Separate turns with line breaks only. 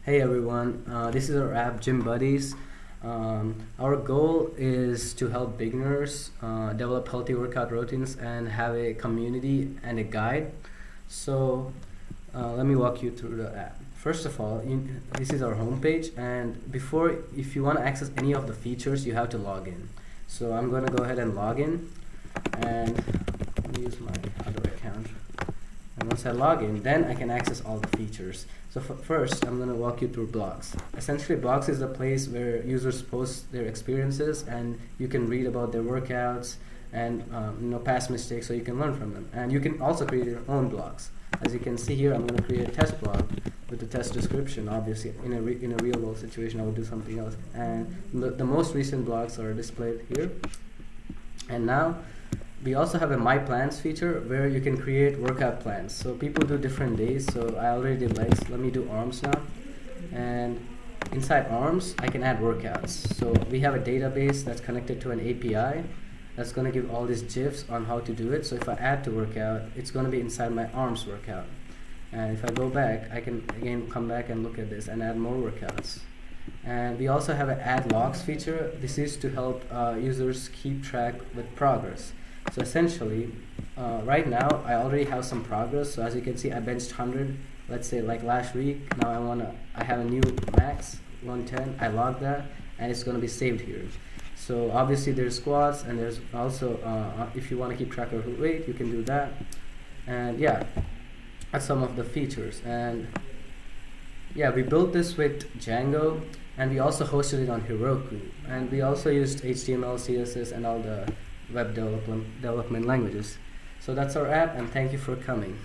Hey everyone, this is our app Gym Buddies. Our goal is to help beginners develop healthy workout routines and have a community and a guide. So let me walk you through the app. First of all, this is our homepage, and if you want to access any of the features, you have to log in. So I'm going to go ahead and log in, and let me use my other account. And once I log in, then I can access all the features. So first, I'm going to walk you through blogs. Essentially, blogs is a place where users post their experiences, and you can read about their workouts and past mistakes, so you can learn from them. And you can also create your own blogs. As you can see here, I'm going to create a test blog with the test description. Obviously, in a real world situation, I would do something else. And the most recent blogs are displayed here. And now, we also have a My Plans feature where you can create workout plans. So people do different days. So I already did legs. Let me do arms now. And inside arms, I can add workouts. So we have a database that's connected to an API that's going to give all these GIFs on how to do it. So if I add to workout, it's going to be inside my arms workout. And if I go back, I can again come back and look at this and add more workouts. And we also have an add logs feature. This is to help users keep track with progress. So essentially, right now I already have some progress. So as you can see, I benched 100. Let's say like last week. Now I have a new max 110. I log that, and it's going to be saved here. So obviously there's squats, and there's also if you want to keep track of your weight, you can do that. And yeah, that's some of the features. And yeah, we built this with Django, and we also hosted it on Heroku, and we also used HTML, CSS, and all the web development languages. So that's our app, and thank you for coming.